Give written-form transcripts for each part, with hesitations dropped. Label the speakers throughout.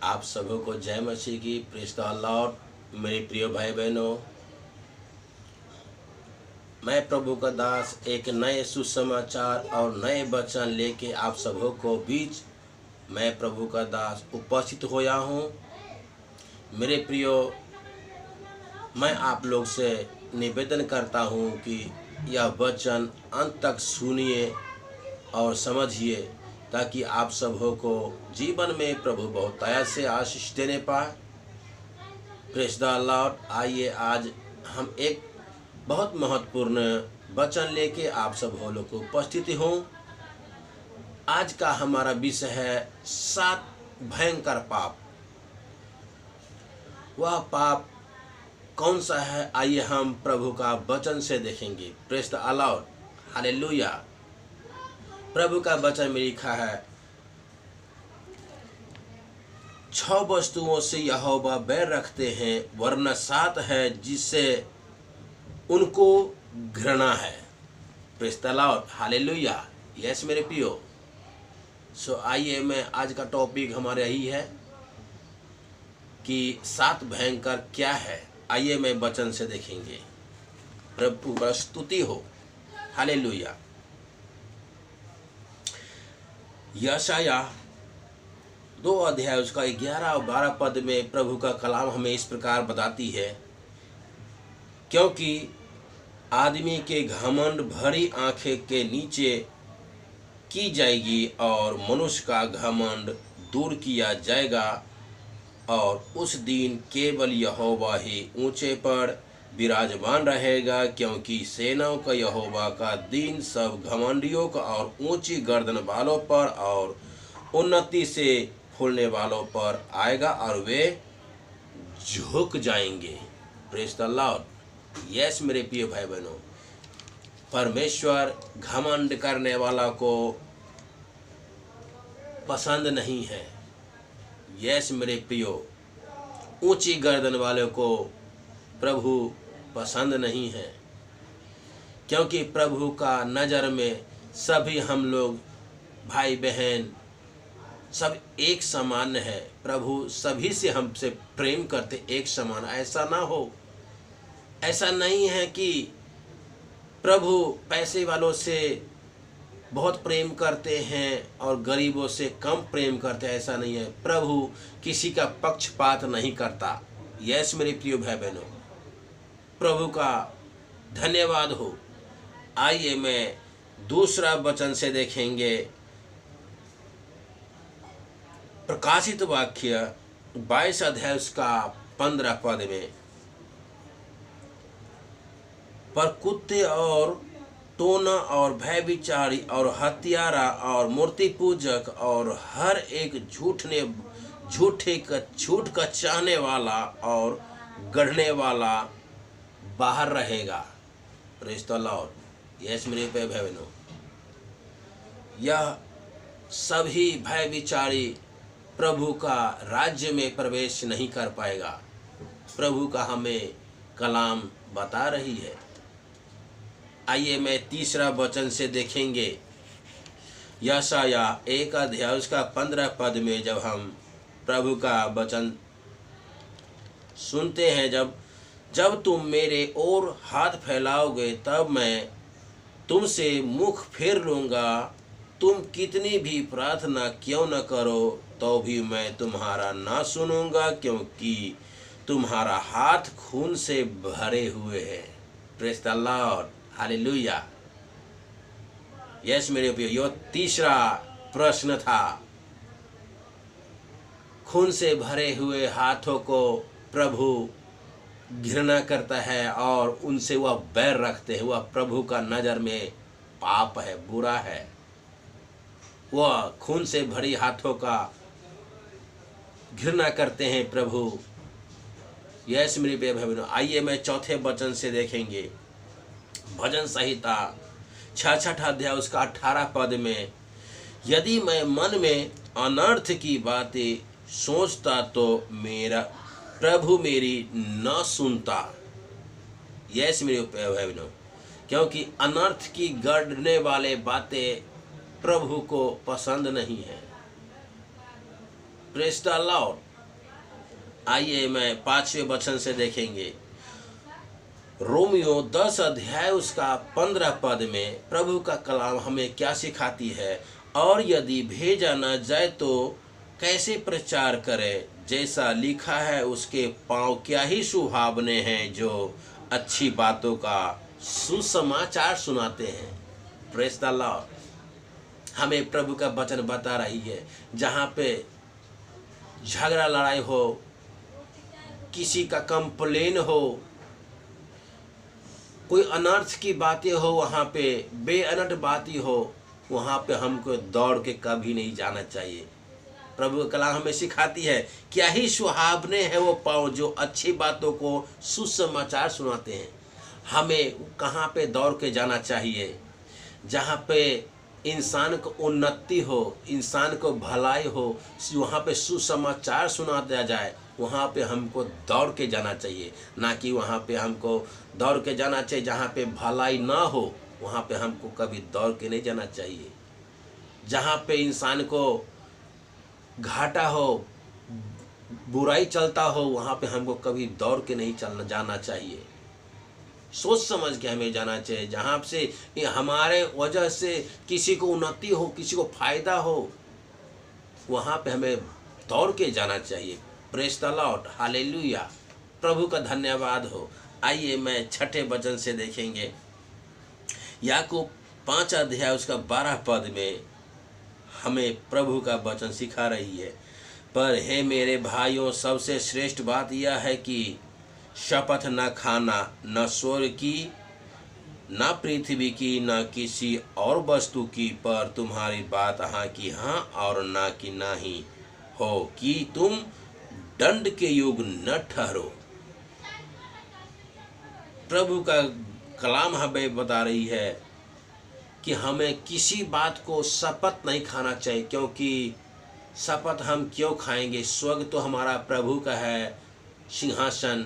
Speaker 1: आप सबों को जय मसीह की। Praise the Lord. मेरे प्रिय भाई बहनों, मैं प्रभु का दास एक नए सुसमाचार और नए वचन लेके आप सबों को बीच मैं प्रभु का दास उपस्थित होया हूँ। मेरे प्रियो, मैं आप लोग से निवेदन करता हूँ कि यह वचन अंत तक सुनिए और समझिए, ताकि आप सबों को जीवन में प्रभु बहुत दया से आशीष देने पाए। Praise the Lord. आइए आज हम एक बहुत महत्वपूर्ण वचन लेके आप सब लोग को उपस्थित हूँ। आज का हमारा विषय है 7 भयंकर पाप। वह पाप कौन सा है, आइए हम प्रभु का वचन से देखेंगे। Praise the Lord. हालेलुया। प्रभु का वचन में लिखा है, 6 वस्तुओं से यहोवा बैर रखते हैं, वरना 7 है जिससे उनको घृणा है। Praise the Lord. Hallelujah. Yes मेरे प्रियो। सो आइए, मैं आज का टॉपिक हमारा यही है कि 7 भयंकर क्या है। आइए मैं वचन से देखेंगे। प्रभु का स्तुति हो। हालेलुया। यशाया 2 अध्याय उसका 11 और 12 पद में प्रभु का कलाम हमें इस प्रकार बताती है, क्योंकि आदमी के घमंड भरी आंखें के नीचे की जाएगी और मनुष्य का घमंड दूर किया जाएगा, और उस दिन केवल यहोवा ही ऊंचे पर विराजमान रहेगा, क्योंकि सेनाओं का यहोवा का दिन सब घमंडियों का और ऊंची गर्दन वालों पर और उन्नति से फूलने वालों पर आएगा और वे झुक जाएंगे। Praise the Lord. यस मेरे प्रिय भाई बहनों, परमेश्वर घमंड करने वाला को पसंद नहीं है। यस मेरे प्रियो, ऊंची गर्दन वाले को प्रभु पसंद नहीं है, क्योंकि प्रभु का नज़र में सभी हम लोग भाई बहन सब एक समान है। प्रभु सभी से हमसे प्रेम करते एक समान। ऐसा ना हो, ऐसा नहीं है कि प्रभु पैसे वालों से बहुत प्रेम करते हैं और गरीबों से कम प्रेम करते हैं। ऐसा नहीं है। प्रभु किसी का पक्षपात नहीं करता। यस मेरे प्रिय भाई बहनों, प्रभु का धन्यवाद हो। आइए मैं दूसरा वचन से देखेंगे। प्रकाशित वाक्य 22 अध्याय उसका 15 पद में, पर कुत्ते और टोना और भयविचारी और हत्यारा और मूर्ति पूजक और हर एक झूठ का चाहने वाला और गढ़ने वाला बाहर रहेगा। Praise the Lord. यस मेरे भाई बहनों, यह सभी भयविचारी प्रभु का राज्य में प्रवेश नहीं कर पाएगा। प्रभु का हमें कलाम बता रही है। आइए मैं तीसरा वचन से देखेंगे। यशाया 1 अध्याय उसका 15 पद में जब हम प्रभु का वचन सुनते हैं, जब तुम मेरे ओर हाथ फैलाओगे तब मैं तुमसे मुख फेर लूँगा। तुम कितनी भी प्रार्थना क्यों न करो तो भी मैं तुम्हारा ना सुनूंगा, क्योंकि तुम्हारा हाथ खून से भरे हुए हैं। Praise the Lord. Hallelujah. Yes मेरे प्रिय, यह तीसरा प्रश्न था। खून से भरे हुए हाथों को प्रभु घृणा करता है और उनसे वह बैर रखते हैं। वह प्रभु का नज़र में पाप है, बुरा है। वह खून से भरी हाथों का घृणा करते हैं प्रभु। यस मेरे प्रिय भाई बहनों, आइए मैं चौथे वचन से देखेंगे। भजन संहिता 66 अध्याय उसका 18 पद में, यदि मैं मन में अनर्थ की बातें सोचता तो मेरा प्रभु मेरी न सुनता। यस मेरे भाई बहनों, क्योंकि अनर्थ की गढ़ने वाले बातें प्रभु को पसंद नहीं है। Praise the Lord. आइए मैं 5वें वचन से देखेंगे। रोमियो 10 अध्याय उसका 15 पद में प्रभु का कलाम हमें क्या सिखाती है। और यदि भेजा न जाए तो कैसे प्रचार करे, जैसा लिखा है उसके पांव क्या ही सुहावने हैं जो अच्छी बातों का सुसमाचार सुनाते हैं। Praise the Lord. हमें प्रभु का वचन बता रही है, जहाँ पे झगड़ा लड़ाई हो, किसी का कंप्लेन हो, कोई अनर्थ की बातें हो, वहाँ पे बेअनर्थ बातें हो, वहाँ पे हमको दौड़ के कभी नहीं जाना चाहिए। प्रभु का कलाम हमें सिखाती है, क्या ही सुहावने हैं वो पाँव जो अच्छी बातों को सुसमाचार सुनाते हैं। हमें कहाँ पे दौड़ के जाना चाहिए? जहाँ पे इंसान को उन्नति हो, इंसान को भलाई हो, वहाँ पे सुसमाचार सुना दिया जाए, वहाँ पे हमको दौड़ के जाना चाहिए। ना कि वहाँ पे हमको दौड़ के जाना चाहिए जहाँ पे भलाई ना हो, वहाँ पे हमको कभी दौड़ के नहीं जाना चाहिए। जहाँ पे इंसान को घाटा हो, बुराई चलता हो, वहाँ पे हमको कभी दौड़ के नहीं चलना जाना चाहिए। सोच समझ के हमें जाना चाहिए। जहाँ से हमारे वजह से किसी को उन्नति हो, किसी को फायदा हो, वहाँ पे हमें दौड़ के जाना चाहिए। प्रेज द लॉर्ड, हालेलुया, प्रभु का धन्यवाद हो। आइए मैं 6ठे वचन से देखेंगे। याकूब 5 अध्याय उसका 12 पद में हमें प्रभु का वचन सिखा रही है। पर हे मेरे भाइयों, सबसे श्रेष्ठ बात यह है कि शपथ न खाना, न स्वर्ग की, न पृथ्वी की, न किसी और वस्तु की, पर तुम्हारी बात हाँ की हाँ और ना की ना ही हो, कि तुम दंड के योग्य न ठहरो। प्रभु का कलाम हमें बता रही है कि हमें किसी बात को शपथ नहीं खाना चाहिए, क्योंकि शपथ हम क्यों खाएंगे? स्वर्ग तो हमारा प्रभु का है सिंहासन,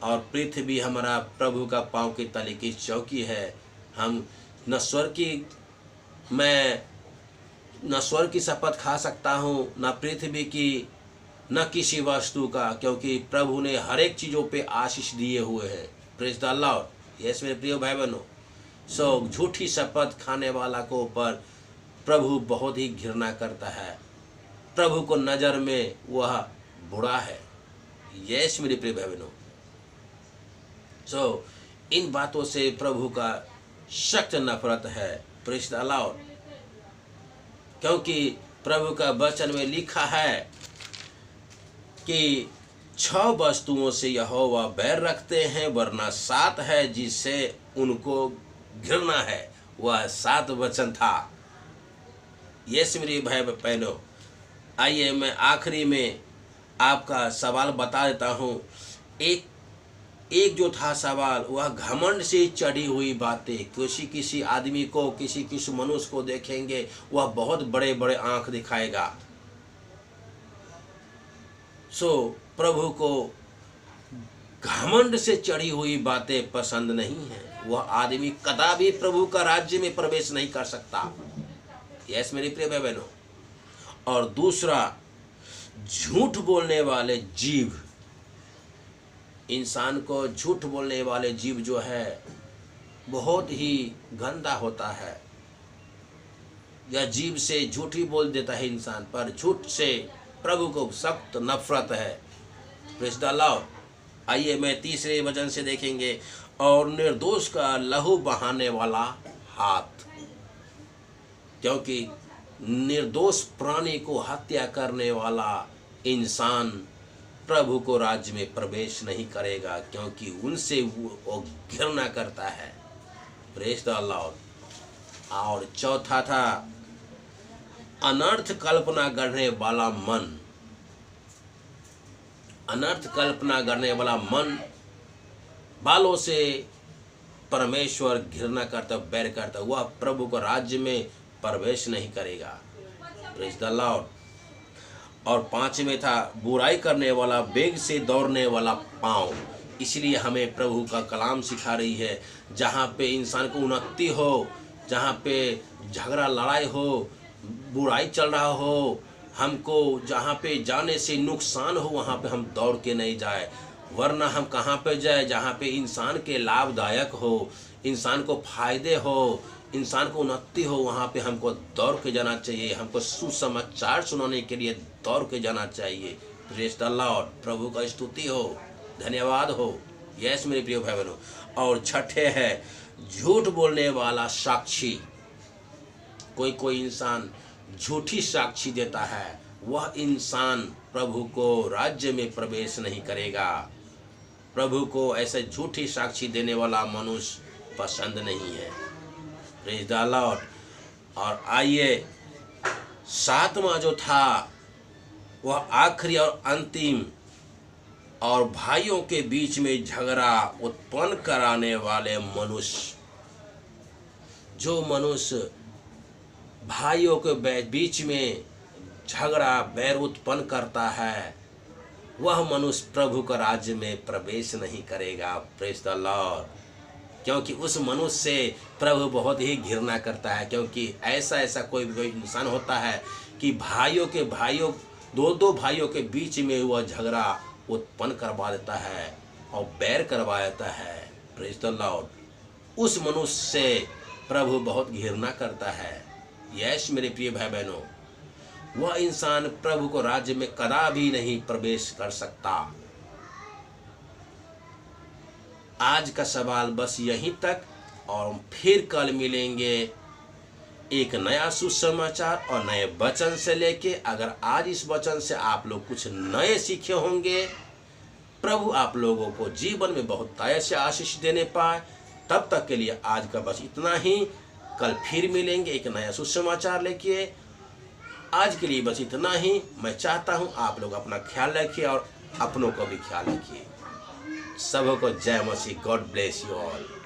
Speaker 1: और पृथ्वी हमारा प्रभु का पांव के तले की चौकी है। हम न स्वर्ग की शपथ खा सकता हूँ, न पृथ्वी की, न किसी वस्तु का, क्योंकि प्रभु ने हर एक चीज़ों पे आशीष दिए हुए हैं। Praise the Lord. यस मेरे प्रिय भाई बहनों, सो झूठी शपथ खाने वाला को ऊपर प्रभु बहुत ही घृणा करता है। प्रभु को नज़र में वह बुरा है। यस मेरे प्रिय भाई बहनों, सो इन बातों से प्रभु का सख्त नफरत है। Praise the Lord. क्योंकि प्रभु का वचन में लिखा है कि 6 वस्तुओं से यहोवा बैर रखते हैं, वरना 7 है जिससे उनको घृणा है। वह 7 वचन था। यस मेरे भाई बहनों, आइए मैं आखिरी में आपका सवाल बता देता हूँ। एक जो था सवाल, वह घमंड से चढ़ी हुई बातें। किसी आदमी को, किसी मनुष्य को देखेंगे, वह बहुत बड़े बड़े आंख दिखाएगा। सो प्रभु को घमंड से चढ़ी हुई बातें पसंद नहीं है। वह आदमी कदापि प्रभु का राज्य में प्रवेश नहीं कर सकता। यस मेरे प्रिय भाई बहनों। और दूसरा, झूठ बोलने वाले जीव। इंसान को झूठ बोलने वाले जीव जो है बहुत ही गंदा होता है। यह जीव से झूठ ही बोल देता है इंसान, पर झूठ से प्रभु को सख्त नफरत है। Praise the Lord. आइए मैं 3रे वचन से देखेंगे। और निर्दोष का लहू बहाने वाला हाथ, क्योंकि निर्दोष प्राणी को हत्या करने वाला इंसान प्रभु को राज्य में प्रवेश नहीं करेगा, क्योंकि उनसे वो घृणा करता है। Praise the Lord. और चौथा था अनर्थ कल्पना करने वाला मन। अनर्थ कल्पना करने वाला मन बालों से परमेश्वर घृणा करता, बैर करता, वह प्रभु को राज्य में प्रवेश नहीं करेगा। Praise the Lord. और 5वें था बुराई करने वाला, वेग से दौड़ने वाला पाँव। इसलिए हमें प्रभु का कलाम सिखा रही है, जहाँ पे इंसान को उन्नति हो, जहाँ पे झगड़ा लड़ाई हो, बुराई चल रहा हो, हमको जहाँ पे जाने से नुकसान हो वहाँ पे हम दौड़ के नहीं जाए, वरना हम कहाँ पे जाए जहाँ पे इंसान के लाभदायक हो, इंसान को फायदे हो, इंसान को उन्नति हो, वहाँ पे हमको दौड़ के जाना चाहिए। हमको सुसमाचार सुनाने के लिए दौड़ के जाना चाहिए। प्रेज़ द लॉर्ड, प्रभु का स्तुति हो, धन्यवाद हो। यस मेरे प्रिय भाई बहनों। और छठे है झूठ बोलने वाला साक्षी। कोई इंसान झूठी साक्षी देता है, वह इंसान प्रभु को राज्य में प्रवेश नहीं करेगा। प्रभु को ऐसे झूठी साक्षी देने वाला मनुष्य पसंद नहीं है। Praise the Lord. और आइए, सातवां जो था वह आखिरी और अंतिम, और भाइयों के बीच में झगड़ा उत्पन्न कराने वाले मनुष्य। जो मनुष्य भाइयों के बीच में झगड़ा बैर उत्पन्न करता है, वह मनुष्य प्रभु का राज्य में प्रवेश नहीं करेगा। Praise the Lord. क्योंकि उस मनुष्य से प्रभु बहुत ही घृणा करता है। क्योंकि ऐसा कोई इंसान होता है कि दो भाइयों के बीच में वह झगड़ा उत्पन्न करवा देता है और बैर करवा देता है। Praise the Lord. उस मनुष्य से प्रभु बहुत घृणा करता है। यस मेरे प्रिय भाई बहनों, वह इंसान प्रभु को राज्य में कदापि नहीं प्रवेश कर सकता। आज का सवाल बस यहीं तक, और फिर कल मिलेंगे एक नया सुसमाचार और नए वचन से लेके। अगर आज इस वचन से आप लोग कुछ नए सीखे होंगे, प्रभु आप लोगों को जीवन में बहुत तरह से आशीष देने पाए। तब तक के लिए आज का बस इतना ही। कल फिर मिलेंगे एक नया सुसमाचार लेके। आज के लिए बस इतना ही। मैं चाहता हूँ आप लोग अपना ख्याल रखिए और अपनों का भी ख्याल रखिए। सबको जय मसीह। God bless you all.